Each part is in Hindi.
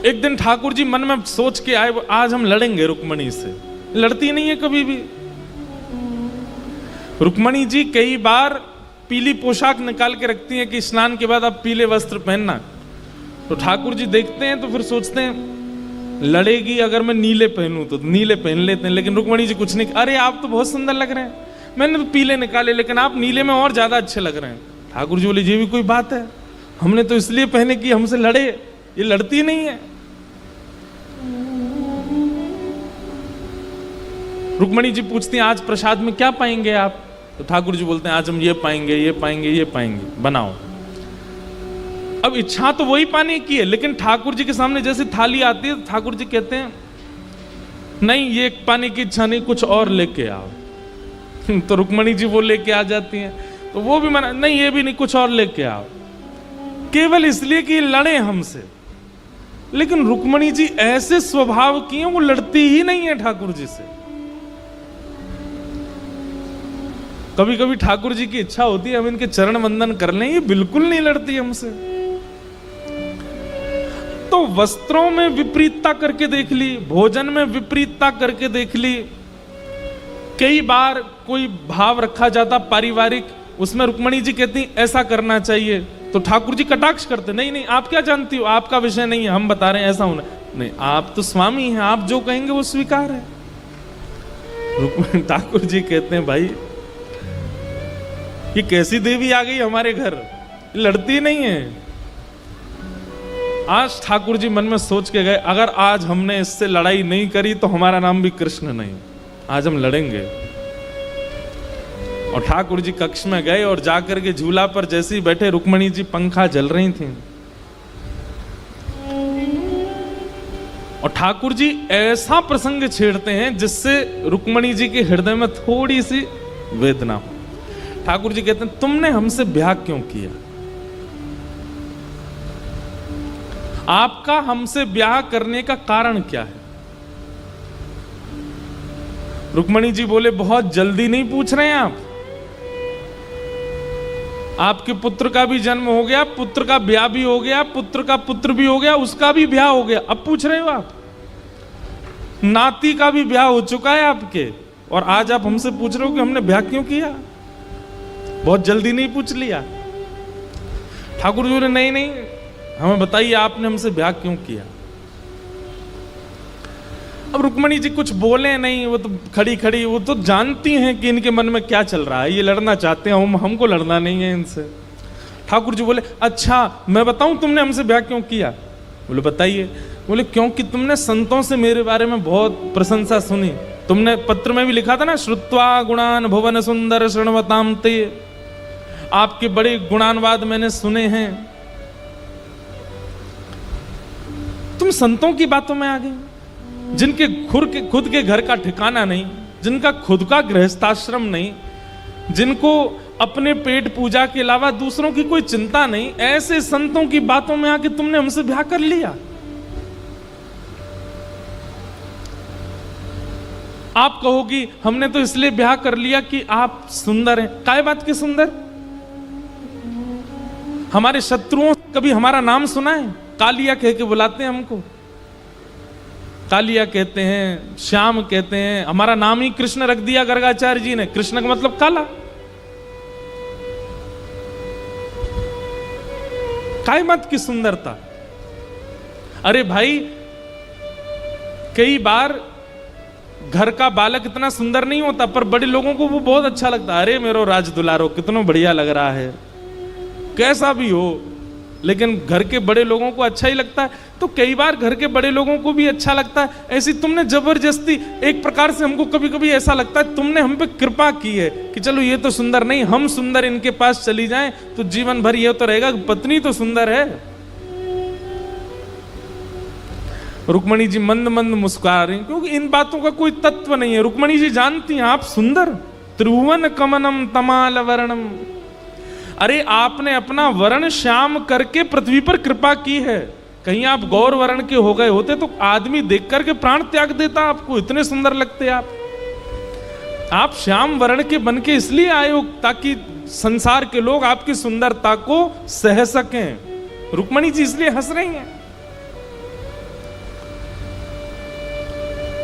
एक दिन ठाकुर जी मन में सोच के आए, आज हम लड़ेंगे रुक्मणी से। लड़ती नहीं है कभी भी। रुक्मणी जी कई बार पीली पोशाक निकाल के रखती हैं कि स्नान के बाद आप पीले वस्त्र पहनना। तो ठाकुर जी देखते हैं तो फिर सोचते हैं लड़ेगी अगर मैं नीले पहनूं तो नीले पहन लेते हैं। लेकिन रुक्मणी जी कुछ नहीं, अरे आप तो बहुत सुंदर लग रहे हैं, मैंने तो पीले निकाले लेकिन आप नीले में और ज्यादा अच्छे लग रहे हैं। ठाकुर जी बोले ये भी कोई बात है, हमने तो इसलिए पहने कि हमसे लड़े, ये लड़ती नहीं है। रुक्मणी जी पूछती हैं आज प्रसाद में क्या पाएंगे आप? तो ठाकुर जी बोलते हैं आज हम ये पाएंगे, ये पाएंगे, ये पाएंगे, बनाओ। अब इच्छा तो वही पाने की है, लेकिन ठाकुर जी के सामने जैसे थाली आती है तो ठाकुर जी कहते हैं नहीं ये पाने की इच्छा नहीं, कुछ और लेके आओ। तो रुक्मणी जी वो लेके आ जाती हैं, तो वो भी मना, नहीं ये भी नहीं, कुछ और लेके आओ, केवल इसलिए कि लड़े हमसे। लेकिन रुक्मणी जी ऐसे स्वभाव की हैं, वो लड़ती ही नहीं है ठाकुर जी से। कभी कभी ठाकुर जी की इच्छा होती है हम इनके चरण वंदन कर लें, ये बिल्कुल नहीं लड़ती हमसे। तो वस्त्रों में विपरीतता करके देख ली, भोजन में विपरीतता करके देख ली, कई बार कोई भाव रखा जाता पारिवारिक, उसमें रुक्मणी जी कहती ऐसा करना चाहिए, तो ठाकुर जी कटाक्ष करते नहीं नहीं आप क्या जानती हो, आपका विषय नहीं है, हम बता रहे हैं ऐसा होना नहीं, आप तो स्वामी हैं, आप जो कहेंगे वो स्वीकार है। ठाकुर जी कहते हैं भाई ये कैसी देवी आ गई हमारे घर, लड़ती नहीं है। आज ठाकुर जी मन में सोच के गए अगर आज हमने इससे लड़ाई नहीं करी तो हमारा नाम भी कृष्ण नहीं, आज हम लड़ेंगे। और ठाकुर जी कक्ष में गए और जाकर के झूला पर जैसे ही बैठे, रुक्मणी जी पंखा जल रही थी और ठाकुर जी ऐसा प्रसंग छेड़ते हैं जिससे रुक्मणी जी के हृदय में थोड़ी सी वेदना हो। ठाकुर जी कहते हैं तुमने हमसे ब्याह क्यों किया? आपका हमसे ब्याह करने का कारण क्या है? रुक्मणी जी बोले बहुत जल्दी नहीं पूछ रहे हैं आप, आपके पुत्र का भी जन्म हो गया, पुत्र का ब्याह भी हो गया, पुत्र का पुत्र भी हो गया, उसका भी ब्याह हो गया, अब पूछ रहे हो आप? नाती का भी ब्याह हो चुका है आपके, और आज आप हमसे पूछ रहे हो कि हमने ब्याह क्यों किया? बहुत जल्दी नहीं पूछ लिया? ठाकुर जी बोले नहीं नहीं हमें बताइए आपने हमसे ब्याह क्यों किया? अब रुक्मणी जी कुछ बोले नहीं, वो तो खड़ी खड़ी, वो तो जानती हैं कि इनके मन में क्या चल रहा है, ये लड़ना चाहते हैं, हमको लड़ना नहीं है इनसे। ठाकुर जी बोले अच्छा मैं बताऊं तुमने हमसे ब्याह क्यों किया? बोले बताइए। बोले क्योंकि तुमने संतों से मेरे बारे में बहुत प्रशंसा सुनी, तुमने पत्र में भी लिखा था ना, श्रुत्वा गुणान भुवन सुंदर शृण्वताम ते, आपके बड़े गुणानवाद मैंने सुने हैं। तुम संतों की बातों में आ गए, जिनके खुद के घर का ठिकाना नहीं, जिनका खुद का गृहस्थाश्रम नहीं, जिनको अपने पेट पूजा के अलावा दूसरों की कोई चिंता नहीं, ऐसे संतों की बातों में आके तुमने हमसे ब्याह कर लिया। आप कहोगी हमने तो इसलिए ब्याह कर लिया कि आप सुंदर हैं। काय बात की सुंदर? हमारे शत्रुओं कभी हमारा नाम सुना है? कालिया कह के बुलाते हैं हमको, कालिया कहते हैं, श्याम कहते हैं, हमारा नाम ही कृष्ण रख दिया गर्गाचार्य जी ने। कृष्ण का मतलब काला। काय मत की सुंदरता। अरे भाई कई बार घर का बालक इतना सुंदर नहीं होता, पर बड़े लोगों को वो बहुत अच्छा लगता है। अरे मेरो राज दुलारो कितना बढ़िया लग रहा है, कैसा भी हो, लेकिन घर के बड़े लोगों को अच्छा ही लगता है। तो कई बार घर के बड़े लोगों को भी अच्छा लगता है। ऐसी तुमने जबरदस्ती, एक प्रकार से हमको कभी कभी ऐसा लगता है तुमने हम पे कृपा की है कि चलो ये तो सुंदर नहीं, हम सुंदर इनके पास चली जाएं तो जीवन भर ये तो रहेगा, पत्नी तो सुंदर है। रुक्मणी जी मंद मंद मुस्कुरा रही, क्योंकि इन बातों का कोई तत्व नहीं है। रुक्मणी जी जानती हैं आप सुंदर, त्रिभुवन कमनम तमाल वर्णम। अरे आपने अपना वर्ण श्याम करके पृथ्वी पर कृपा की है। कहीं आप गौर वर्ण के हो गए होते तो आदमी देख करके प्राण त्याग देता आपको, इतने सुंदर लगते आप श्याम वर्ण के बन के इसलिए आए हो ताकि संसार के लोग आपकी सुंदरता को सह सकें। रुक्मणी जी इसलिए हंस रही हैं।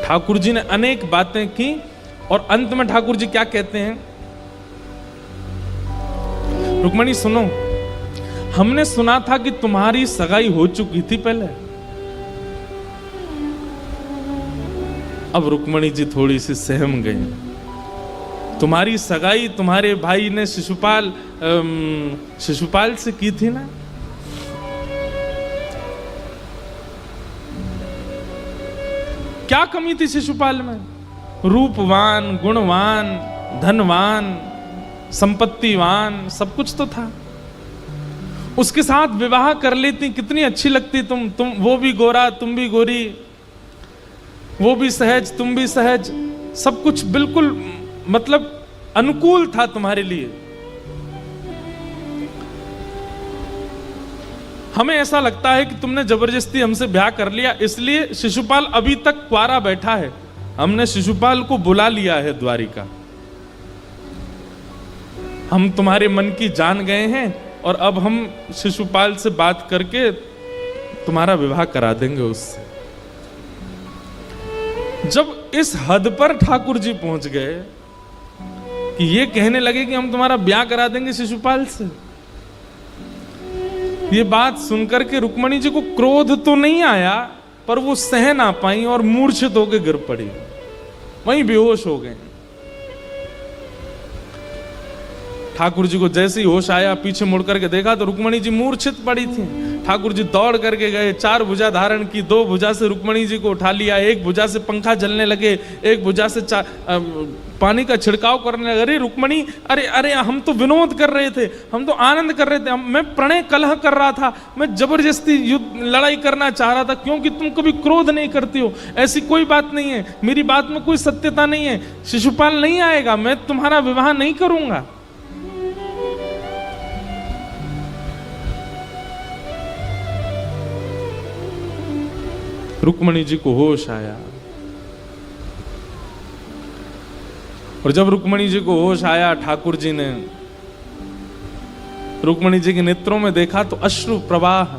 ठाकुर जी ने अनेक बातें की और अंत में ठाकुर जी क्या कहते हैं, रुक्मणी सुनो, हमने सुना था कि तुम्हारी सगाई हो चुकी थी पहले। अब रुक्मणी जी थोड़ी सी सहम गई। तुम्हारी सगाई तुम्हारे भाई ने शिशुपाल से की थी ना। क्या कमी थी शिशुपाल में? रूपवान, गुणवान, धनवान, संपत्तिवान, सब कुछ तो था। उसके साथ विवाह कर लेती, कितनी अच्छी लगती तुम वो भी गोरा, तुम भी गोरी, वो भी सहज, तुम भी सहज, सब कुछ बिल्कुल मतलब अनुकूल था तुम्हारे लिए। हमें ऐसा लगता है कि तुमने जबरदस्ती हमसे ब्याह कर लिया, इसलिए शिशुपाल अभी तक क्वारा बैठा है। हमने शिशुपाल को बुला लिया है द्वारिका। हम तुम्हारे मन की जान गए हैं और अब हम शिशुपाल से बात करके तुम्हारा विवाह करा देंगे उससे। जब इस हद पर ठाकुर जी पहुंच गए कि ये कहने लगे कि हम तुम्हारा ब्याह करा देंगे शिशुपाल से, ये बात सुनकर के रुक्मणी जी को क्रोध तो नहीं आया, पर वो सह ना पाई और मूर्छित होकर गिर पड़ी, वहीं बेहोश हो गए। ठाकुर जी को जैसे ही होश आया, पीछे मुड़ करके देखा तो रुक्मणी जी मूर्छित पड़ी थी। ठाकुर जी दौड़ करके गए, 4 भुजा धारण की, 2 भुजा से रुक्मणी जी को उठा लिया, 1 भुजा से पंखा चलने लगे, 1 भुजा से पानी का छिड़काव करने लगे। अरे रुक्मणी, अरे अरे हम तो विनोद कर रहे थे, हम तो आनंद कर रहे थे, मैं प्रणय कलह कर रहा था, मैं जबरदस्ती युद्ध लड़ाई करना चाह रहा था, क्योंकि तुम कभी क्रोध नहीं करती हो। ऐसी कोई बात नहीं है, मेरी बात में कोई सत्यता नहीं है, शिशुपाल नहीं आएगा, मैं तुम्हारा विवाह नहीं करूंगा। रुक्मणी जी को होश आया, और जब रुक्मणी जी को होश आया, ठाकुर जी ने रुक्मणी जी के नेत्रों में देखा तो अश्रु प्रवाह,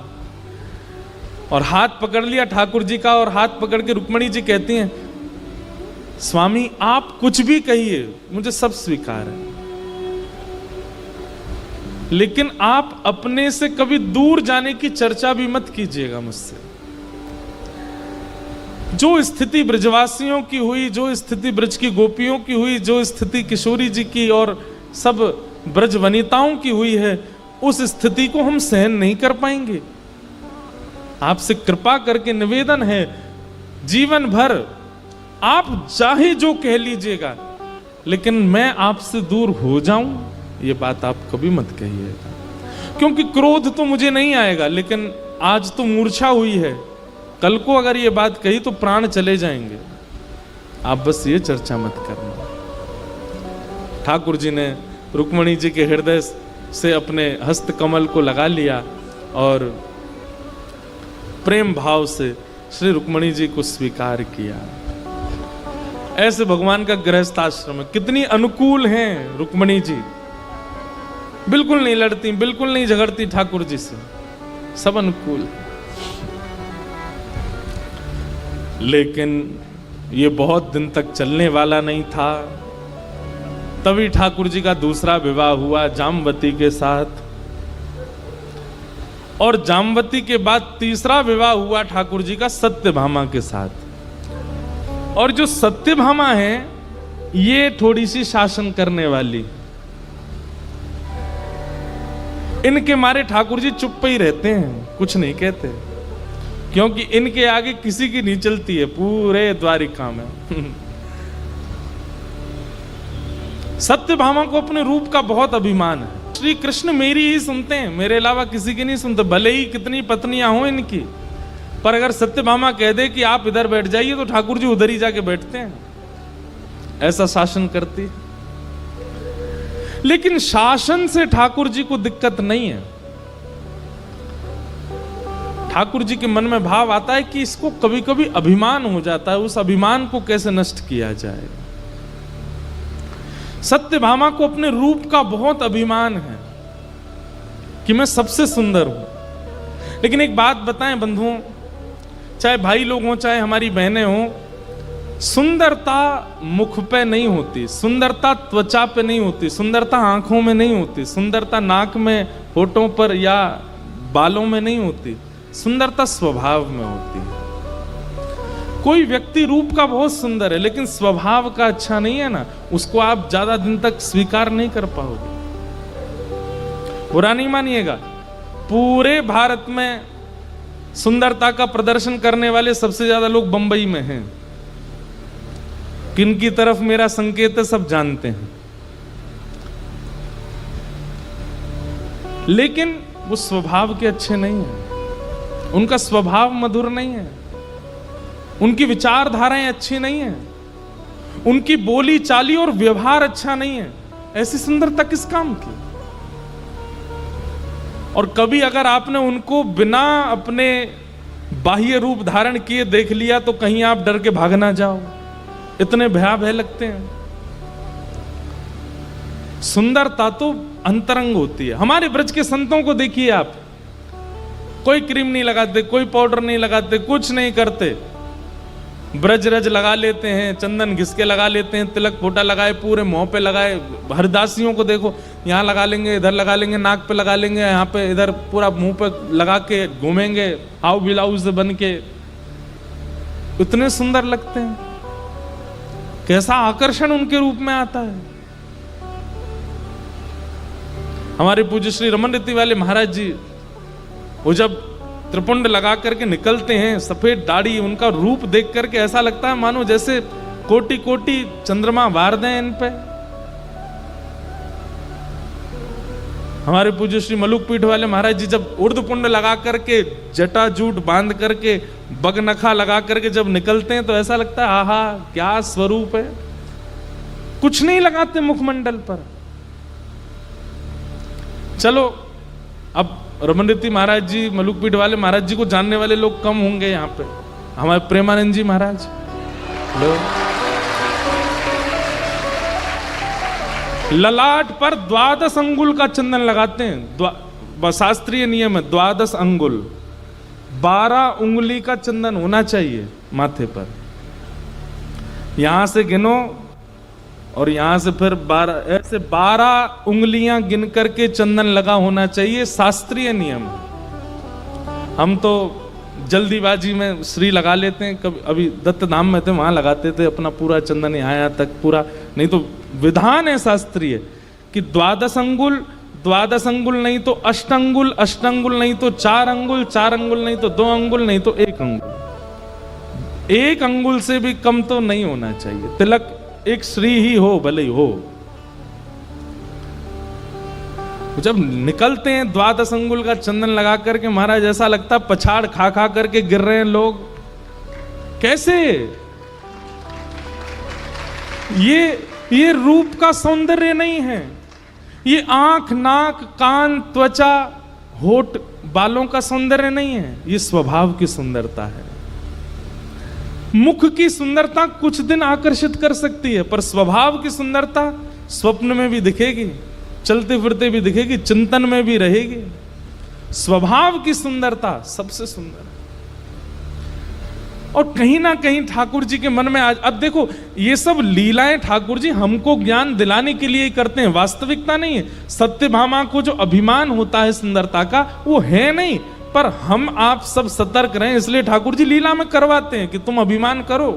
और हाथ पकड़ लिया ठाकुर जी का, और हाथ पकड़ के रुक्मणी जी कहती हैं, स्वामी आप कुछ भी कहिए, मुझे सब स्वीकार है, लेकिन आप अपने से कभी दूर जाने की चर्चा भी मत कीजिएगा मुझसे। जो स्थिति ब्रजवासियों की हुई, जो स्थिति ब्रज की गोपियों की हुई, जो स्थिति किशोरी जी की और सब ब्रज वनिताओं की हुई है, उस स्थिति को हम सहन नहीं कर पाएंगे। आपसे कृपा करके निवेदन है, जीवन भर आप चाहे जो कह लीजिएगा, लेकिन मैं आपसे दूर हो जाऊं, ये बात आप कभी मत कहिएगा। क्योंकि क्रोध तो मुझे नहीं आएगा, लेकिन आज तो मूर्छा हुई है, कल को अगर ये बात कही तो प्राण चले जाएंगे। आप बस ये चर्चा मत करना। ठाकुर जी ने रुक्मणी जी के हृदय से अपने हस्त कमल को लगा लिया और प्रेम भाव से श्री रुक्मणी जी को स्वीकार किया। ऐसे भगवान का गृहस्थ आश्रम है, कितनी अनुकूल हैं रुक्मणी जी, बिल्कुल नहीं लड़ती, बिल्कुल नहीं झगड़ती ठाकुर जी से, सब अनुकूल है। लेकिन ये बहुत दिन तक चलने वाला नहीं था। तभी ठाकुर जी का दूसरा विवाह हुआ जामवती के साथ, और जामवती के बाद तीसरा विवाह हुआ ठाकुर जी का सत्यभामा के साथ। और जो सत्यभामा है, ये थोड़ी सी शासन करने वाली, इनके मारे ठाकुर जी चुप ही रहते हैं, कुछ नहीं कहते, क्योंकि इनके आगे किसी की नहीं चलती है पूरे द्वारिका में। सत्यभामा को अपने रूप का बहुत अभिमान है। श्री कृष्ण मेरी ही सुनते हैं, मेरे अलावा किसी की नहीं सुनते, भले ही कितनी पत्नियां हो इनकी, पर अगर सत्यभामा कह दे कि आप इधर बैठ जाइए तो ठाकुर जी उधर ही जाके बैठते हैं, ऐसा शासन करती। लेकिन शासन से ठाकुर जी को दिक्कत नहीं है। ठाकुर जी के मन में भाव आता है कि इसको कभी कभी अभिमान हो जाता है, उस अभिमान को कैसे नष्ट किया जाए। सत्यभामा को अपने रूप का बहुत अभिमान है कि मैं सबसे सुंदर हूं। लेकिन एक बात बताएं बंधुओं, चाहे भाई लोग हों चाहे हमारी बहनें हों, सुंदरता मुख पे नहीं होती, सुंदरता त्वचा पे नहीं होती, सुंदरता आंखों में नहीं होती, सुंदरता नाक में, होठों पर या बालों में नहीं होती, सुंदरता स्वभाव में होती है। कोई व्यक्ति रूप का बहुत सुंदर है लेकिन स्वभाव का अच्छा नहीं है ना, उसको आप ज्यादा दिन तक स्वीकार नहीं कर पाओगे। बुरा नहीं मानिएगा, पूरे भारत में सुंदरता का प्रदर्शन करने वाले सबसे ज्यादा लोग बंबई में हैं। किन की तरफ मेरा संकेत है सब जानते हैं, लेकिन वो स्वभाव के अच्छे नहीं है, उनका स्वभाव मधुर नहीं है, उनकी विचारधाराएं अच्छी नहीं है, उनकी बोली चाली और व्यवहार अच्छा नहीं है। ऐसी सुंदरता किस काम की? और कभी अगर आपने उनको बिना अपने बाह्य रूप धारण किए देख लिया तो कहीं आप डर के भाग ना जाओ, इतने भयावह लगते हैं। सुंदरता तो अंतरंग होती है। हमारे ब्रज के संतों को देखिए आप, कोई क्रीम नहीं लगाते, कोई पाउडर नहीं लगाते, कुछ नहीं करते, ब्रज रज लगा लेते हैं, चंदन घिसके लगा लेते हैं, तिलक फोटा लगाए, पूरे मुंह पे लगाए। हरदासियों को देखो, यहाँ लगा लेंगे, इधर लगा लेंगे, नाक पे लगा लेंगे, यहाँ पे, इधर पूरा मुंह पे लगा के घूमेंगे हाउ ब्लाउज बन के, इतने सुंदर लगते हैं। कैसा आकर्षण उनके रूप में आता है। हमारे पूज्य श्री रमन रीति वाले महाराज जी, वो जब त्रिपुंड लगा करके निकलते हैं, सफेद दाढ़ी, उनका रूप देख करके ऐसा लगता है मानो जैसे कोटि कोटि चंद्रमा वार दें इन पे। हमारे पूज्य श्री मलुक पीठ वाले महाराज जी जब उर्धपुंड लगा करके, जटा जूट बांध करके, बगनखा लगा करके जब निकलते हैं तो ऐसा लगता है आहा क्या स्वरूप है। कुछ नहीं लगाते मुखमंडल पर। चलो अब रमन रीति महाराज जी, मलुक पीठ वाले महाराज जी को जानने वाले लोग कम होंगे यहाँ पे। हमारे प्रेमानंद जी महाराज ललाट पर 12 अंगुल का चंदन लगाते हैं। शास्त्रीय नियम है 12 अंगुल, 12 उंगली का चंदन होना चाहिए माथे पर। यहां से गिनो और यहां से फिर 12, ऐसे 12 उंगलियां गिन करके चंदन लगा होना चाहिए, शास्त्रीय नियम। हम तो जल्दीबाजी में श्री लगा लेते हैं। कभी अभी दत्त धाम में थे, वहां लगाते थे अपना पूरा चंदन यहाँ तक पूरा, नहीं तो विधान है शास्त्रीय कि 12 अंगुल, 12 अंगुल नहीं तो 8 अंगुल, 8 अंगुल नहीं तो 4 अंगुल, 4 अंगुल नहीं तो 2 अंगुल, नहीं तो 1 अंगुल। 1 अंगुल से भी कम तो नहीं होना चाहिए। तिलक एक श्री ही हो, भले ही हो। जब निकलते हैं 12 अंगुल का चंदन लगा करके, महाराज ऐसा लगता पछाड़ खा खा करके गिर रहे हैं लोग। कैसे? ये रूप का सौंदर्य नहीं है, ये आंख, नाक, कान, त्वचा, होठ, बालों का सौंदर्य नहीं है, ये स्वभाव की सुंदरता है। मुख की सुंदरता कुछ दिन आकर्षित कर सकती है, पर स्वभाव की सुंदरता स्वप्न में भी दिखेगी, चलते फिरते भी दिखेगी, चिंतन में भी रहेगी। स्वभाव की सुंदरता सबसे सुंदर है। और कहीं ना कहीं ठाकुर जी के मन में आज, अब देखो ये सब लीलाएं ठाकुर जी हमको ज्ञान दिलाने के लिए ही करते हैं, वास्तविकता नहीं है। सत्यभामा को जो अभिमान होता है सुंदरता का, वो है नहीं, पर हम आप सब सतर्क रहें इसलिए ठाकुर जी लीला में करवाते हैं कि तुम अभिमान करो।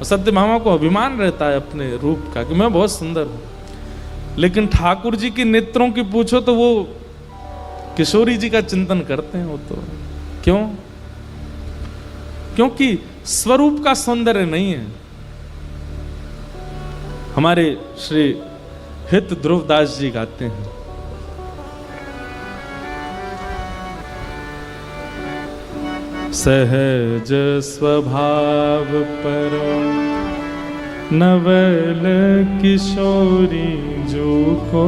सत्यभामा को अभिमान रहता है अपने रूप का कि मैं बहुत सुंदर हूं, लेकिन ठाकुर जी के नेत्रों की पूछो तो वो किशोरी जी का चिंतन करते हैं। वो तो क्यों? क्योंकि स्वरूप का सौंदर्य नहीं है। हमारे श्री हित ध्रुवदास जी गाते हैं, सहज स्वभाव परो नवल किशोरी जो को,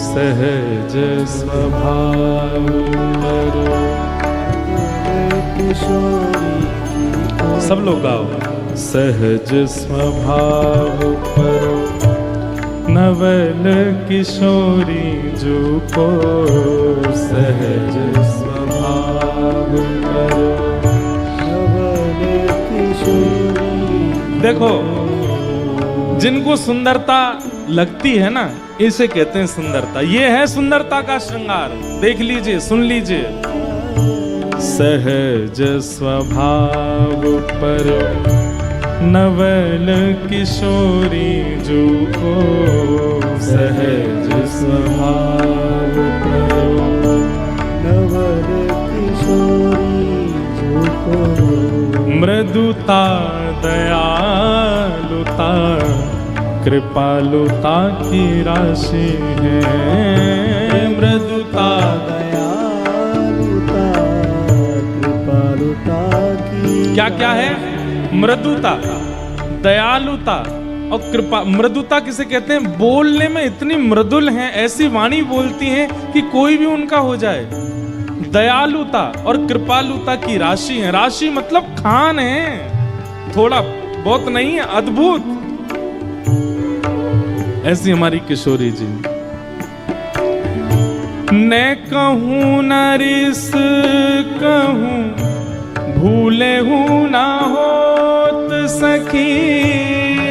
सहज स्वभाव परो किशोरी। सब लोग गाओ। सहज स्वभाव परो नवल किशोरी जो को, सहज स्वभाव परो नवल किशोरी देखो, जिनको सुंदरता लगती है ना, इसे कहते हैं सुंदरता। ये है सुंदरता का श्रृंगार। देख लीजिए, सुन लीजिए। सहज स्वभाव पर नवल किशोरी जो को, सहज स्वभाव पर नवल किशोरी जो को, मृदुता दयालुता कृपालुता की राशि है। मृदुता दयालुता कृपालुता की क्या क्या है? मृदुता, दयालुता और कृपा। मृदुता किसे कहते हैं? बोलने में इतनी मृदुल हैं, ऐसी वाणी बोलती हैं कि कोई भी उनका हो जाए। दयालुता और कृपालुता की राशि है। राशि मतलब खान है, थोड़ा बहुत नहीं है, अद्भुत। ऐसी हमारी किशोरी जी। न कहूं न रिस कहूं, भूले हूं ना होत सखी।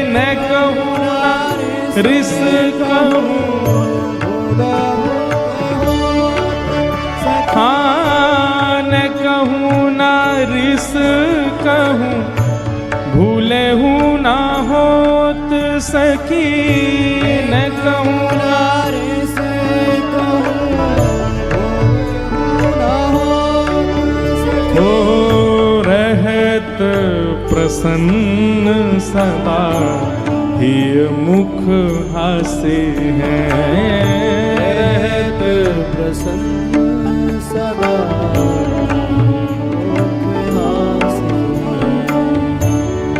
न कहूं न रिस कहूं, हाँ न कहूं न रिस कहूं, भूले हूं ना होत सखी। न कहूं न रिस कहूं, ना हो रहत प्रसन्न सदा, ही मुख हासे हैं। रहत प्रसन्न सदा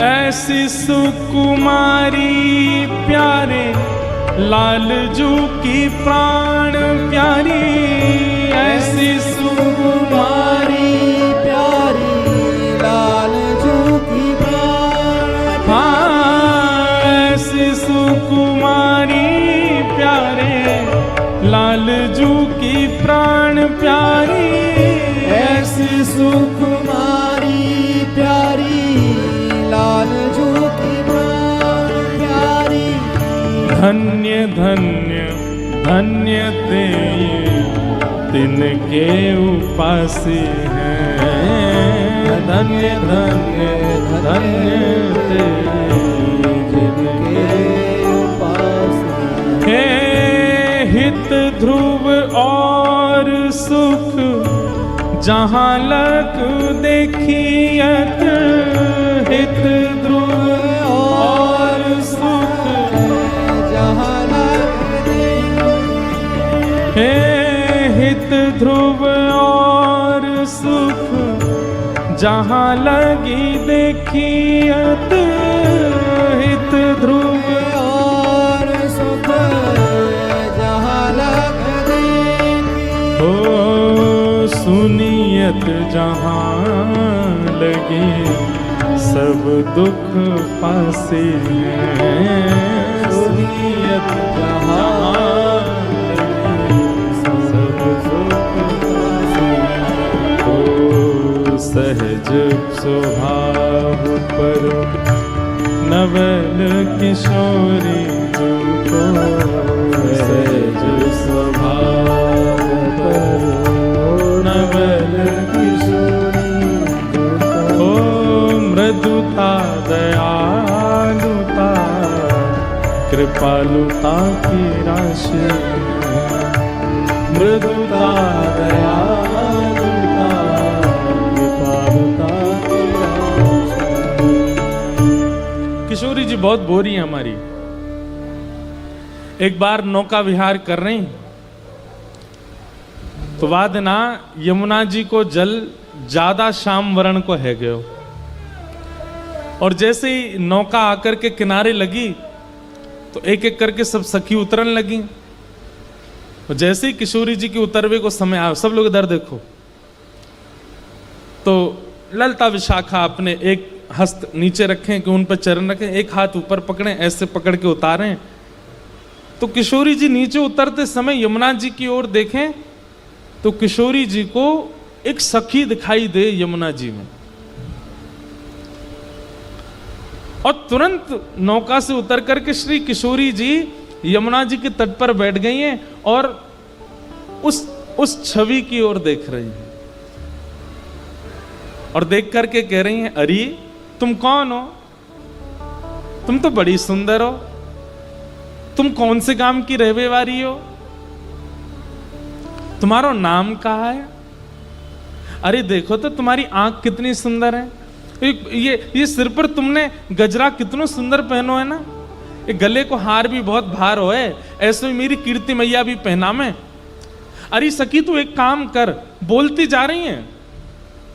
ऐसी सुकुमारी प्यारे लालजू की प्राण प्यारी। ऐसी सुकुमारी प्यारी लालजू की प्राण, हाँ ऐसी सुकुमारी प्यारे लालजू की प्राण प्यारी। ऐसी सुकुमारी प्यारी लालजू की प्राण प्यारी। धन्य धन्य धन्य ते तिनके उपासी हैं। धन्य धन्य धन्य ते जिनके उपासी हे हित ध्रुव और सुख, जहाँ लग देखियत। हित ध्रुव और सुख, जहाँ लग हे हित ध्रुव और सुख, जहाँ लगी देखियत। हित ध्रुव और सुख, जहाँ लग हो सुनियत जहाँ लगे, सब दुख पासे हैं। सुनियत जहाँ लगे, सब दुख पासे हैं। हो सहज स्वभाव पर नवल किशोरी जो को, सहज स्वभाव पर नवल किशोरी जो को। मृदुता दयालुता कृपालुता की राशि। मृदुता दयालुता कृपालुता की राशि। किशोरी जी बहुत बोरी है हमारी। एक बार नौका विहार कर रही, तो बाद ना यमुना जी को जल ज्यादा श्याम वर्ण को है गयो। और जैसे ही नौका आकर के किनारे लगी, तो एक एक करके सब सखी उतरन लगी। और जैसे ही किशोरी जी के उतरवे को समय आया, सब लोग इधर देखो, तो ललता विशाखा अपने एक हस्त नीचे रखें कि उन पर चरण रखें, एक हाथ ऊपर पकड़ें, ऐसे पकड़ के उतारें। तो किशोरी जी नीचे उतरते समय यमुना जी की ओर देखें, तो किशोरी जी को एक सखी दिखाई दे यमुना जी में। और तुरंत नौका से उतर करके श्री किशोरी जी यमुना जी के तट पर बैठ गई हैं और उस छवि की ओर देख रही हैं और देख करके कह रही हैं, अरे तुम कौन हो? तुम तो बड़ी सुंदर हो, तुम कौन से गांव की रहने वाली हो? तुम्हारा नाम कहा है? अरे देखो तो तुम्हारी आंख कितनी सुंदर है, ये सिर पर तुमने गजरा कितना सुंदर पहनो है ना, ये गले को हार भी बहुत भार हो है, ऐसे में मेरी कीर्ति मैया भी पहना में। अरे सखी तू एक काम कर, बोलती जा रही है,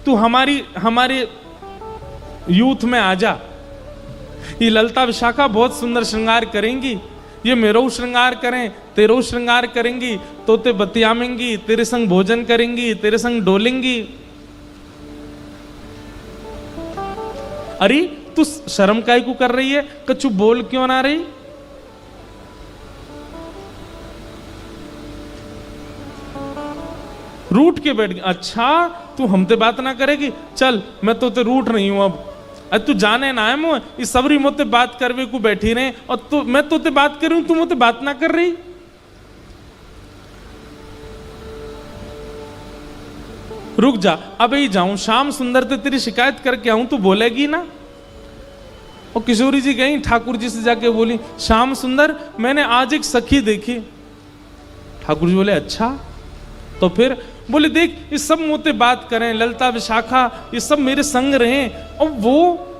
तू हमारे यूथ में आ जा। ये ललता विशाखा बहुत सुंदर श्रृंगार करेंगी, ये मेरो श्रृंगार करें, तेरो श्रृंगार करेंगी, तो ते बतियामेंगी, तेरे संग भोजन करेंगी, तेरे संग डोलेंगी। अरे तू शर्म काहे को कर रही है? कछु बोल क्यों ना रही? रूठ के बैठ गई। अच्छा तू हमते बात ना करेगी, चल मैं तो ते रूठ रही हूं अब। अरे तू जाने ना है मुझे, इस सबरी मोते बात करवे को बैठी रहे और तू मैं तो ते बात कर रही हूं, तू मोते बात ना कर रही। रुक जा, अब ही जाऊं, शाम सुंदर ते तेरी शिकायत करके आऊं, तू बोलेगी ना? और किशोरी जी गई ठाकुर जी से जाके बोली, श्याम सुंदर मैंने आज एक सखी देखी। ठाकुर जी बोले अच्छा, तो फिर बोले देख ये सब मोते बात करें, ललता विशाखा ये सब मेरे संग रहे और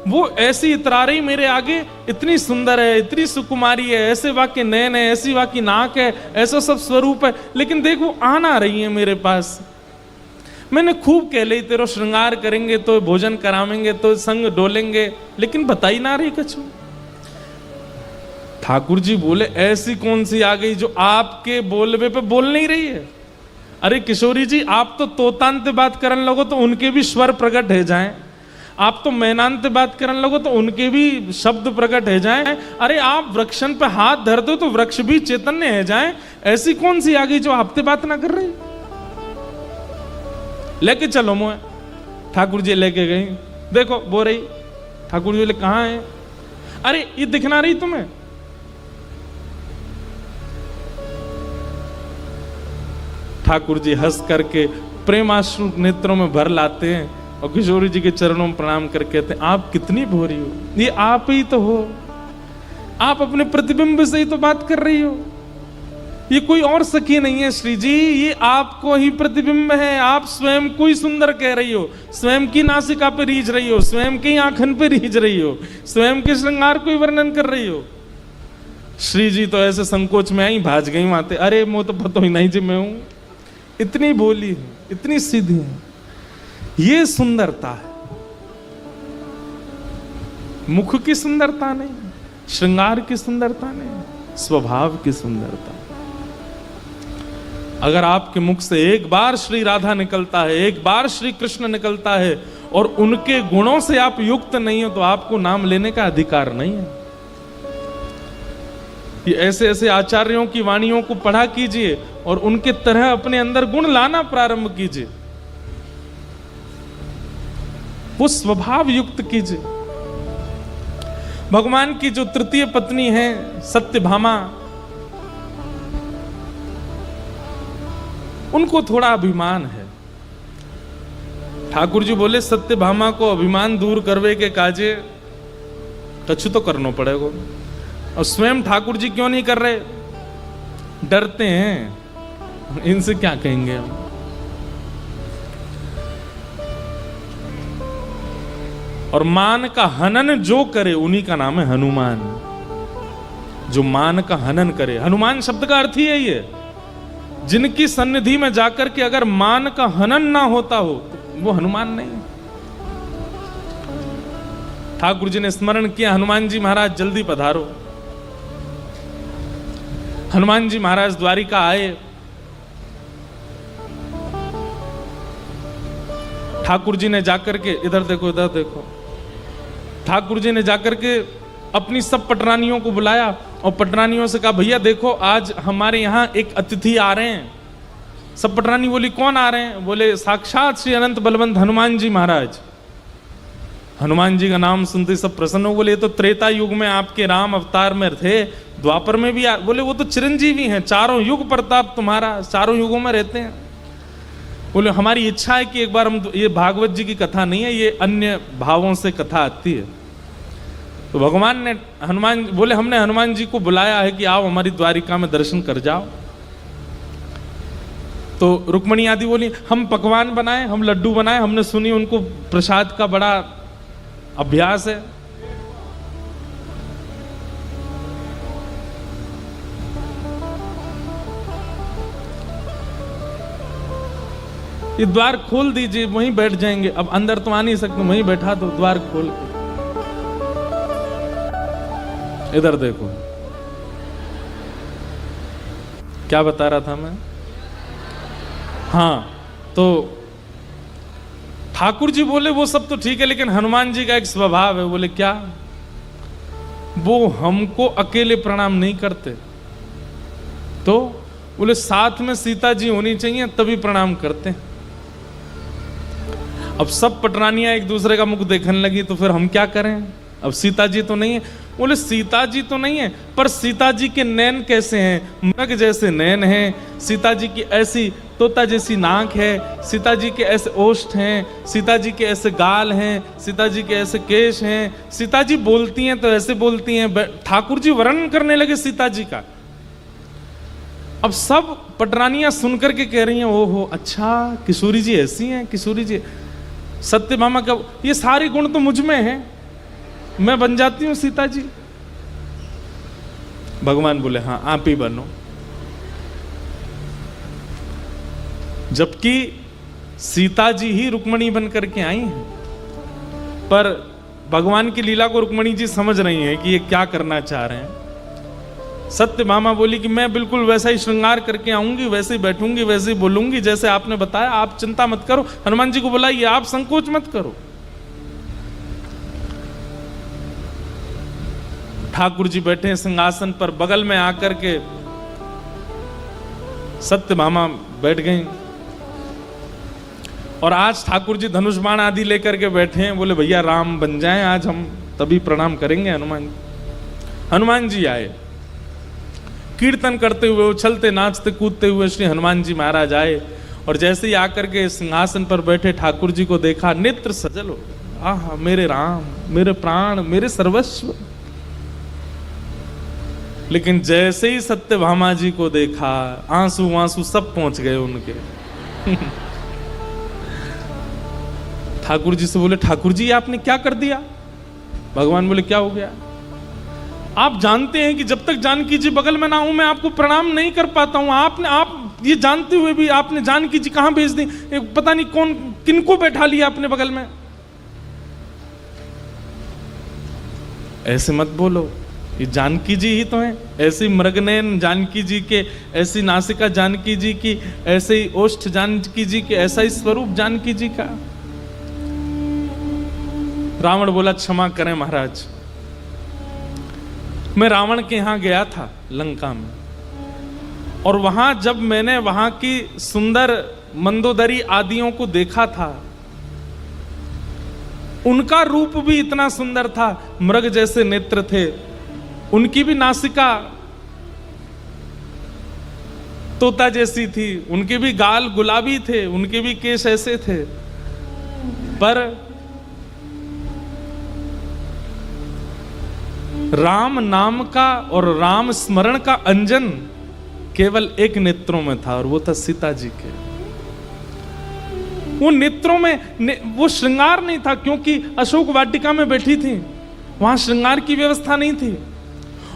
वो ऐसी इतरा रही मेरे आगे, इतनी सुंदर है, इतनी सुकुमारी है, ऐसे वाक्य नयन है, ऐसी वाक्य नाक है, ऐसा सब स्वरूप है, लेकिन देख वो आ ना रही है मेरे पास। मैंने खूब कह ली तेरो श्रृंगार करेंगे तो भोजन करावेंगे तो संग डोलेंगे, लेकिन बताई ना रही कछु। ठाकुर जी बोले ऐसी कौन सी आ गई जो आपके बोलवे पे बोल नहीं रही है? अरे किशोरी जी आप तो तोतांत बात करने लगो तो उनके भी स्वर प्रकट है जाएं, आप तो मैनांत बात करने लगो तो उनके भी शब्द प्रकट है जाएं। अरे आप वृक्षन पे हाथ धर दो तो वृक्ष भी चैतन्य है जाएं। ऐसी कौन सी आ गई जो आपसे बात ना कर रही? लेके चलो मोए। ठाकुर जी लेके गई, देखो बो रही। ठाकुर जी बोले कहाँ है? अरे ये दिखना रही तुम्हें? ठाकुर जी हंस करके प्रेमाश्रु नेत्रों में भर लाते हैं और किशोरी जी के चरणों में प्रणाम करके कहते हैं आप कितनी भोरी हो, ये आप ही तो हो, आप अपने प्रतिबिंब से ही तो बात कर रही हो, ये कोई और सखी नहीं है श्री जी, ये आपको ही प्रतिबिंब है, आप स्वयं को ही सुंदर कह रही हो, स्वयं की नासिका पे रीझ रही हो, स्वयं की आंखन पे रीझ रही हो, स्वयं के श्रृंगार को ही वर्णन कर रही हो। श्री जी तो ऐसे संकोच में आई, भाज गई माते, अरे मो तो पता ही नहीं जी मैं हूं, इतनी बोली है, इतनी सीधी है। ये सुंदरता है, मुख की सुंदरता नहीं, श्रृंगार की सुंदरता नहीं, स्वभाव की सुंदरता। अगर आपके मुख से एक बार श्री राधा निकलता है, एक बार श्री कृष्ण निकलता है और उनके गुणों से आप युक्त नहीं हो तो आपको नाम लेने का अधिकार नहीं है। ये ऐसे ऐसे आचार्यों की वाणियों को पढ़ा कीजिए और उनके तरह अपने अंदर गुण लाना प्रारंभ कीजिए, वो स्वभाव युक्त कीजिए। भगवान की जो तृतीय पत्नी है सत्यभामा, उनको थोड़ा अभिमान है। ठाकुर जी बोले सत्यभामा को अभिमान दूर करवे के काजे कछु तो करना पड़ेगा। और स्वयं ठाकुर जी क्यों नहीं कर रहे? डरते हैं, इनसे क्या कहेंगे हम। और मान का हनन जो करे उन्हीं का नाम है हनुमान। जो मान का हनन करे, हनुमान शब्द का अर्थ ही है ये, जिनकी सन्निधि में जाकर के अगर मान का हनन ना होता हो तो वो हनुमान नहीं। ठाकुर जी ने स्मरण किया, हनुमान जी महाराज जल्दी पधारो। हनुमान जी महाराज द्वारिका आए। ठाकुर जी ने जाकर के, इधर देखो इधर देखो, ठाकुर जी ने जाकर के अपनी सब पटरानियों को बुलाया और पटरानियों से कहा भैया देखो आज हमारे यहाँ एक अतिथि आ रहे हैं। सब पटरानी बोली कौन आ रहे हैं? बोले साक्षात श्री अनंत बलवंत हनुमान जी महाराज। हनुमान जी का नाम सुनते सब प्रसन्न हो, बोले ये तो त्रेता युग में आपके राम अवतार में थे, द्वापर में भी बोले वो तो चिरंजीवी हैं, चारों युग प्रताप तुम्हारा, चारों युगों में रहते हैं। बोले हमारी इच्छा है कि एक बार हम, ये भागवत जी की कथा नहीं है, ये अन्य भावों से कथा आती है। तो भगवान ने हनुमान बोले हमने हनुमान जी को बुलाया है कि आओ हमारी द्वारिका में दर्शन कर जाओ। तो रुक्मणी आदि बोली हम पकवान बनाए, हम लड्डू बनाए, हमने सुनी उनको प्रसाद का बड़ा अभ्यास है। ये द्वार खोल दीजिए, वहीं बैठ जाएंगे, अब अंदर तो आ नहीं सकते, वहीं बैठा दो द्वार खोल के। इधर देखो, क्या बता रहा था मैं? हाँ, तो ठाकुर जी बोले वो सब तो ठीक है, लेकिन हनुमान जी का एक स्वभाव है। बोले क्या? वो हमको अकेले प्रणाम नहीं करते, तो बोले साथ में सीता जी होनी चाहिए तभी प्रणाम करते हैं। अब सब पटरानियां एक दूसरे का मुख देखने लगी, तो फिर हम क्या करें? अब सीता जी तो नहीं है। बोले सीता जी तो नहीं है, पर सीता जी के नैन कैसे हैं? मृग जैसे नैन हैं, सीता जी की ऐसी तोता जैसी नाक है, सीता जी के ऐसे ओष्ठ हैं, सीता जी के ऐसे गाल हैं, सीता जी के ऐसे केश हैं, सीता जी बोलती हैं तो ऐसे बोलती हैं। ठाकुर जी वर्णन करने लगे सीता जी का। अब सब पटरानियां सुनकर के कह रही हैं ओहो अच्छा, किशोरी जी ऐसी हैं, किशोरी जी। सत्यभामा का ये सारे गुण तो मुझ में हैं, मैं बन जाती हूं सीता जी। भगवान बोले हाँ आप ही बनो। जबकि सीता जी ही रुक्मणी बन करके आई हैं, पर भगवान की लीला को रुक्मणी जी समझ रही हैं कि ये क्या करना चाह रहे हैं। सत्यभामा बोली कि मैं बिल्कुल वैसा ही श्रृंगार करके आऊंगी, वैसे ही बैठूंगी, वैसे ही बोलूंगी जैसे आपने बताया, आप चिंता मत करो। हनुमान जी को बुलाइए, आप संकोच मत करो। ठाकुर जी बैठे सिंहासन पर, बगल में आकर के सत्यभामा बैठ गई। और आज ठाकुर जी धनुष बाण आदि लेकर के बैठे हैं। बोले भैया राम बन जाएं आज हम, तभी प्रणाम करेंगे हनुमान जी। हनुमान जी आए, कीर्तन करते हुए, उछलते नाचते कूदते हुए श्री हनुमान जी महाराज आए। और जैसे ही आकर के सिंहासन पर बैठे ठाकुर जी को देखा, नेत्र सजल हो, आहा मेरे राम, मेरे प्राण, मेरे सर्वस्व। लेकिन जैसे ही सत्यभामा जी को देखा, आंसू आंसू सब पहुंच गए उनके। ठाकुर जी से बोले ठाकुर जी आपने क्या कर दिया? भगवान बोले क्या हो गया? आप जानते हैं कि जब तक जानकी जी बगल में ना हूं मैं आपको प्रणाम नहीं कर पाता हूं। आप ये जानते हुए भी आपने जानकी जी कहां भेज दी, पता नहीं कौन किनको बैठा लिया अपने बगल में। ऐसे मत बोलो, ये जानकी जी ही तो हैं। ऐसी मृगनयन जानकी जी के, ऐसी नासिका जानकी जी की, ऐसे ही ओष्ठ जानकी जी के, ऐसा ही स्वरूप जानकी जी का। रावण बोला क्षमा करें महाराज, मैं रावण के यहां गया था लंका में, और वहां जब मैंने वहां की सुंदर मंदोदरी आदियों को देखा था, उनका रूप भी इतना सुंदर था, मृग जैसे नेत्र थे, उनकी भी नासिका तोता जैसी थी, उनके भी गाल गुलाबी थे, उनके भी केश ऐसे थे। पर राम नाम का और राम स्मरण का अंजन केवल एक नेत्रों में था, और वो था सीता जी के। वो नेत्रों में वो श्रृंगार नहीं था, क्योंकि अशोक वाटिका में बैठी थी, वहां श्रृंगार की व्यवस्था नहीं थी।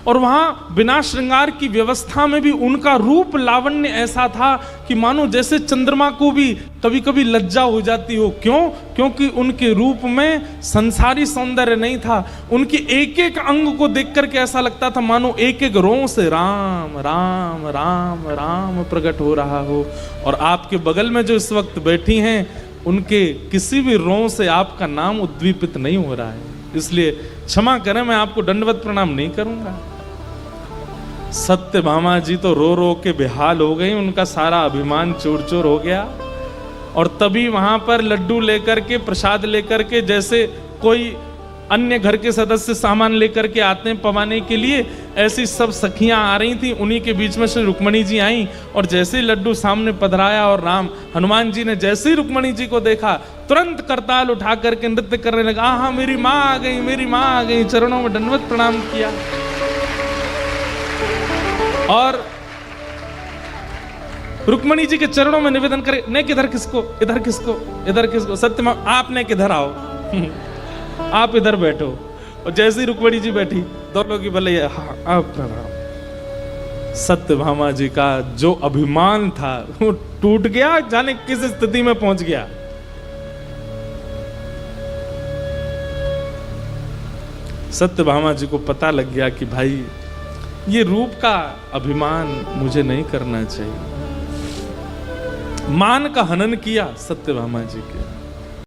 और वहां बिना श्रृंगार की व्यवस्था में भी उनका रूप लावण्य ऐसा था कि मानो जैसे चंद्रमा को भी कभी कभी लज्जा हो जाती हो। क्यों? क्योंकि उनके रूप में संसारी सौंदर्य नहीं था। उनके एक एक अंग को देख करके ऐसा लगता था मानो एक एक रों से राम राम राम राम प्रकट हो रहा हो। और आपके बगल में जो इस वक्त बैठी हैं, उनके किसी भी रों से आपका नाम उद्दीपित नहीं हो रहा है। इसलिए क्षमा करें, मैं आपको दंडवत प्रणाम नहीं करूंगा। सत्यभामा जी तो रो रो के बेहाल हो गई, उनका सारा अभिमान चूर चूर हो गया। और तभी वहां पर लड्डू लेकर के, प्रसाद लेकर के, जैसे कोई अन्य घर के सदस्य सामान लेकर के आते हैं पवाने के लिए, ऐसी सब सखियां आ रही थी। उन्हीं के बीच में से रुक्मणी जी आई और जैसे ही लड्डू सामने पधराया और राम हनुमान जी ने जैसे ही रुक्मणी जी को देखा तुरंत करताल उठा करके नृत्य करने लगा। हाँ मेरी माँ आ गई, मेरी माँ आ गई, चरणों में दंडवत प्रणाम किया। और रुक्मणी जी के चरणों में निवेदन करे, ने किधर किसको, इधर किसको, इधर किसको, सत्यभामा आपने किधर आओ, आप इधर बैठो। और जैसे ही रुक्मणी जी बैठी दोनों की भले हाँ, आप प्रणाम। सत्यभामा जी का जो अभिमान था वो टूट गया, जाने किस स्थिति में पहुंच गया। सत्यभामा जी को पता लग गया कि भाई ये रूप का अभिमान मुझे नहीं करना चाहिए। मान का हनन किया सत्यभामा जी के।